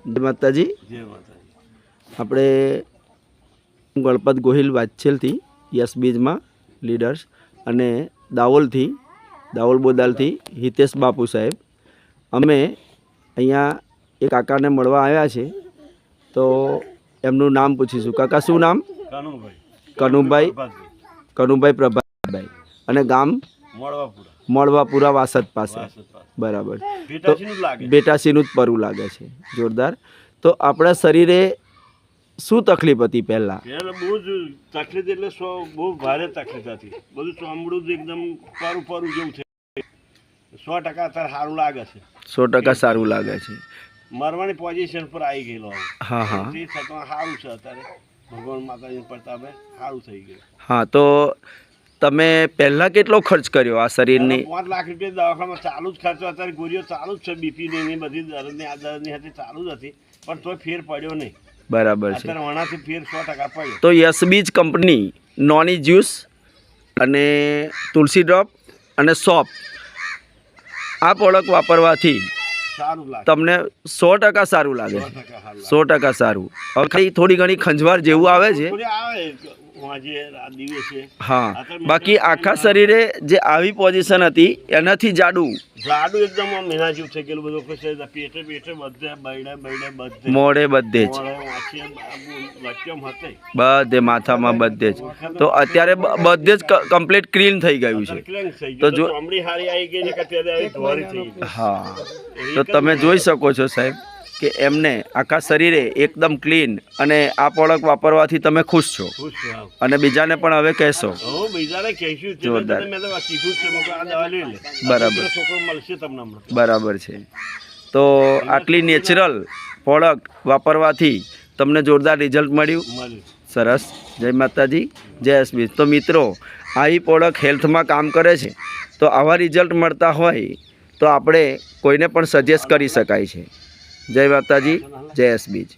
જય માતાજી. જય માતાજી. આપણે ગણપત ગોહિલ વાંચેલથી યસ બીજમાં લીડર્સ અને દાવોલ બોદાલથી હિતેશ બાપુ સાહેબ, અમે અહીંયા એક કાકાને મળવા આવ્યા છે. તો એમનું નામ પૂછીશું. કાકા શું નામ? કનુભાઈ પ્રભાતભાઈ, અને ગામ મળવાપુરા વાસદ પાસે. બરાબર. તો બેટાસીનું જ પરવું લાગે છે. જોરદાર. તો આપણા શરીરે શું તકલીફ હતી પહેલાં? બહુ જ તકલીફ, એટલે બહુ ભારે તકલીફ હતી. બધું ચામડું એકદમ પરું જેવું છે. 100% અત્યારે સારું લાગે છે. 100% સારું લાગે છે. મરવાની પોઝિશન પર આવી ગયેલો. હા હા, તે છતાં સારું છે અત્યારે. ભગવાન માતાજી પ્રતાપે સારું થઈ ગયું. હા. તો તમે પહેલાં કેટલો ખર્ચ કર્યો આ શરીરની? 5 લાખ રૂપિયા દવાખાનામાં ચાલુ જ ખર્ચો. અત્યારે ગોળીઓ ચાલુ જ છે, બીપીની બધી દર્દની આ દર્દની હતી ચાલુ જ હતી, પણ તોય ફેર પડ્યો નહીં. બરાબર છે. અત્યારે વણાથી ફેર 100% પડ્યો. તો યસ બીજ કંપની નોની જ્યુસ અને તુલસી ડ્રોપ અને સોપ, આ પ્રોડક્ટ વાપરવાથી સારું લાગે, તમને 100% સારું લાગે. 100% સારું. હવે ખાલી થોડી ઘણી ખંજવાળ જેવું આવે છે. હા, બાકી આખા શરીરે જે આવી પોઝિશન હતી એનાથી જાડું એકદમ મહિના જેવું થઈ ગયેલું. બધું પેટે બધે બધે મોઢે બધે જ, બધે માથામાં બધે જ. તો અત્યારે બધે જ કમ્પ્લીટ ક્લીન થઈ ગયું છે. તો જો હા, તો તમે જોઈ શકો છો સાહેબ કે એમને આખા શરીરે એકદમ ક્લીન, અને આ પ્રોડક્ટ વાપરવાથી તમે ખુશ છો, અને બીજાને પણ હવે કહેશો. જોરદાર. બરાબર છે. તો આટલી નેચરલ પ્રોડક્ટ વાપરવાથી તમને જોરદાર રિઝલ્ટ મળ્યું. સરસ. જય માતાજી, જય એસબી. તો મિત્રો, આવી પ્રોડક્ટ હેલ્થમાં કામ કરે છે. તો આવા રિઝલ્ટ મળતા હોય તો આપણે કોઈને પણ સજેસ્ટ કરી શકાય છે. જય માતાજી, જય એસબીજ.